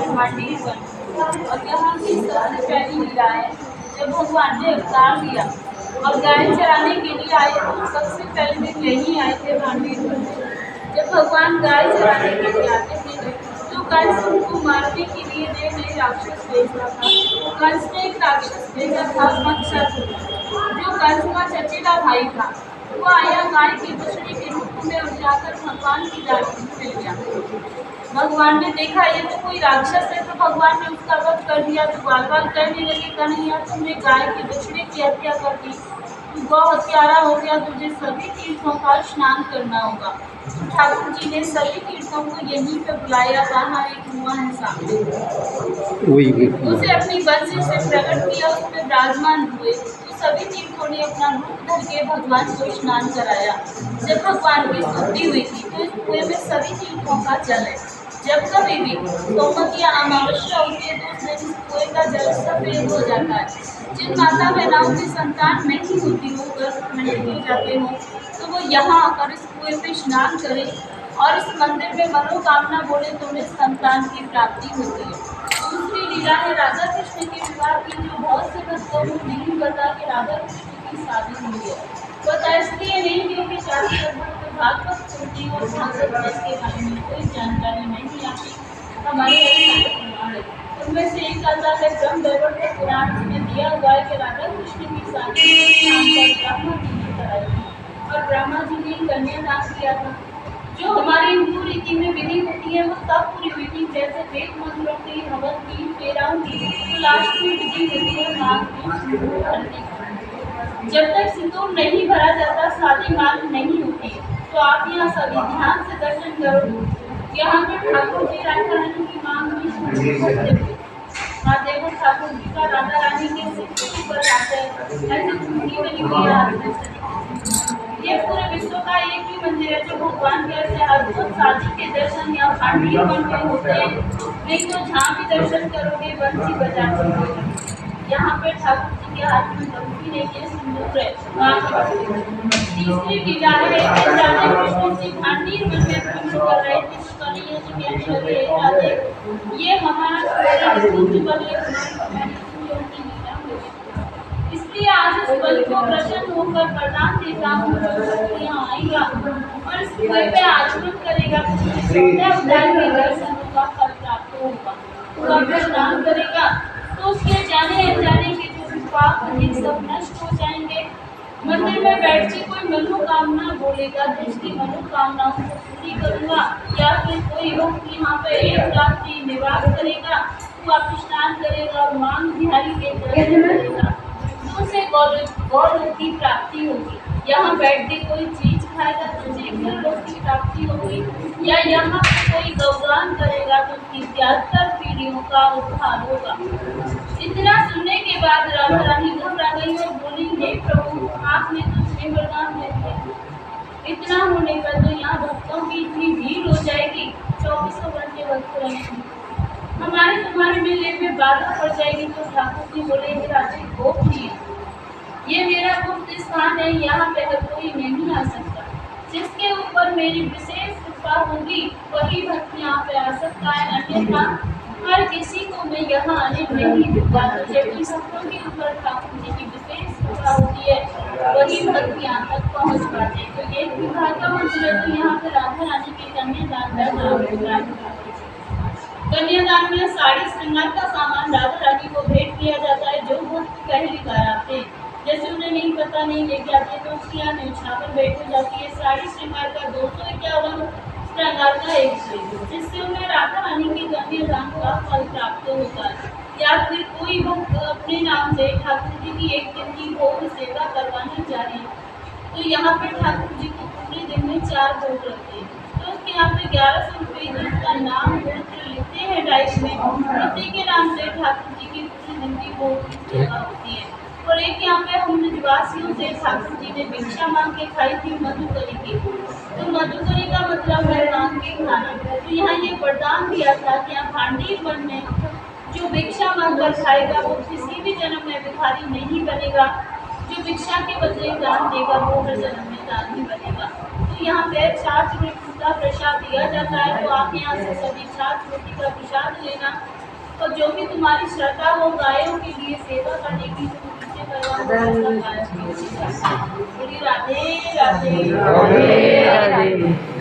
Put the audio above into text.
भांडी बन और यहाँ की सबसे पहली लीला है जब भगवान ने अवतार लिया और गाय चराने के लिए आए तो सबसे पहले दिन यही आए थे भांडी बन। जब भगवान गाय चराने के लिए आते थे तो कंस उनको मारने के लिए नए राक्षस भेजता था। कंस ने एक राक्षस भेजा था मत्स्यासुर, जो कंस का चचेरा भाई था। वो आया गाय के बछड़े के रूप में और जाकर भगवान की डाली में मिल गया। भगवान ने देखा ये तो कोई राक्षस है, तो भगवान ने उसका वध कर दिया। तो बाल बाल कहने लगे, कन्हैया तुमने गाय के बछड़े की हत्या कर दी, तू गौ हत्यारा हो गया, तुझे सभी तीर्थों का स्नान करना होगा। ठाकुर जी ने सभी तीर्थों को यहीं पे बुलाया, वहाँ एक कुआं है सामने, उसे अपनी बंसी से प्रकट किया, उसमें विराजमान हुए। तो सभी तीर्थों ने अपना रूप धर के भगवान को स्नान कराया। जब भगवान की स्तुति हुई थी तो इस कुएं में सभी तीर्थों का जल है। जब कभी भी सोमक या अमावस्या होती है तो उस दिन इस कुएं का जल सफेद हो जाता है। जिन माता बहनों की संतान नहीं होती हो, गर्भ नहीं हो जाते हो, तो वो यहाँ आकर इस कुएं पे स्नान करें और इस मंदिर में मनोकामना बोले तो उन्हें संतान की प्राप्ति होती है। दूसरी लीला है राधा कृष्ण के विवाह की, जो बहुत से भक्तों को नहीं पता कि राधा कृष्ण की शादी हुई है। पता इसलिए नहीं क्योंकि शास्त्र भक्त भागवत सुनती और भागवत में इसके बारे में कोई जानकारी नहीं आती। हमारे उनमें से एक आता है ब्रह्म वैवर्त पुराण, में दिया हुआ है कि राधा कृष्ण की शादी ब्रह्मा जी ने कराई थी और ब्रह्मा जी ने कन्यादान किया था। जो हमारी हिंदू रीति में विधि होती है वो तब पूरी हुई थी, जैसे वेद मंत्रों की, हवन की, फेराओं की, तो लास्ट में विधि होती है मांग में सिंदूर भरने की। जब तक सिंदूर नहीं भरा जाता शादी मांग नहीं होती। तो आप यहाँ सभी ध्यान से दर्शन करो। यहाँ पे ठाकुर जी राधा रानी की मांग में सिंदूर भरते हुए महादेव ठाकुर जी का राधा रानी के सिर के ऊपर आते हैं, ऐसे झुमकी में निकली। ये पूरे विश्व का एक ही मंदिर है जो भगवान के ऐसे अद्भुत शादी के दर्शन या भांडी बन में होते हैं। नहीं तो जहाँ भी दर्शन करोगे बंसी बजा सकोगे। यहाँ पे ठाकुर जी के हाथ में बंसी नहीं है, सिंदूर है। तीसरी लीला है राधा कृष्ण जी भांडी बन में पूर्ण कर रहे थे, तो कन्हैया जी कहने लगे, राधे ये हमारा इसलिए आज इस बल को प्रसन्न होकर प्रदान देता हूँ, जो यहाँ आएगा और इस कुएं पे आचमन करेगा के दर्शनों का फल प्राप्त होगा। वह स्नान करेगा तो उसके जाने अनजाने के जो भी पाप हैं सब नष्ट हो जाएंगे। मंदिर में बैठ के कोई मनोकामना बोलेगा तो उसकी मनोकामनाओं को पूरी करूँगा। या फिर कोई भक्त यहाँ पे एक रात्रि निवास करेगा, तो आप स्नान करेगा और मांग बिहारी के दर्शन करेगा, उसे गौरव की प्राप्ति होगी। यहाँ बैठ के कोई चीज खाएगा तो उसे गौरव की प्राप्ति होगी, या यहाँ कोई गौदान करेगा तो उसकी 73 पीढ़ियों का उद्धार होगा। इतना सुनने के बाद राधा रानी घबरा गई और बोली, हे प्रभु आपने तो मुझे वरदान दे दिया। इतना होने पर तो यहाँ भक्तों की इतनी भीड़ हो जाएगी, 24 घंटे भक्त रहेंगे, हमारे तुम्हारे मेले में बाधा पड़ जाएगी। तो ठाकुर जी बोले, राजे गोप नहीं, ये मेरा गुप्त स्थान है, यहाँ पे अगर कोई नहीं आ सकता। जिसके ऊपर मेरी विशेष कृपा होगी वही भक्त यहाँ पे आ सकता है, अन्यथा हर किसी को मैं यहाँ आने नहीं दूंगा। तो जबकि भक्तों के ऊपर ठाकुर जी की विशेष कृपा होती है वही भक्त यहाँ तक पहुँच पाते। तो ये विवाह का मंत्र तो यहाँ पे राधा रानी के कन्यादान का नाम है। कन्यादान में साड़ी श्रृंगार का सामान राधा रानी को भेंट किया जाता है। जो भक्त पहली बार आते हैं, जैसे उन्हें नहीं पता नहीं लेके आते तो उसकी यहाँ न्यौछावर भेंट हो जाती है। साड़ी श्रृंगार का 251, श्रृंगार का 101, जिससे उन्हें राधा रानी के कन्यादान का फल प्राप्त होता है। या फिर कोई भक्त अपने नाम से ठाकुर जी की एक दिन की भोग सेवा करवाना चाहे तो यहाँ पे ठाकुर जी को पूरे दिन में 4 भोग रखते हैं। तो उसके यहाँ पे 1100 रुपये जिसका नाम लिखते हैं डाइस में, उसी के नाम से ठाकुर जी की पूरी दिन की भोग की सेवा होती है। और एक यहाँ पे हम निवासियों से ठाकुर जी ने भिक्षा मांग के खाई थी मधुकरी की। तो मधुकरी का मतलब है मांग के खाना। तो यहाँ ये वरदान दिया था कि यहाँ भांडी वन में जो भिक्षा मांग कर खाएगा वो किसी भी जन्म में भिखारी नहीं बनेगा। जो भिक्षा के बदले दान देगा वो हर जन्म में दानी बनेगा। तो यहाँ पे छाछ रोटी का प्रसाद दिया जाता है। तो आप यहाँ से सभी छाछ रोटी का प्रसाद लेना और जो भी तुम्हारी श्रद्धा हो गायों के लिए सेवा करने की जो नीचे करवा बोली राधे राधे राधे राधे।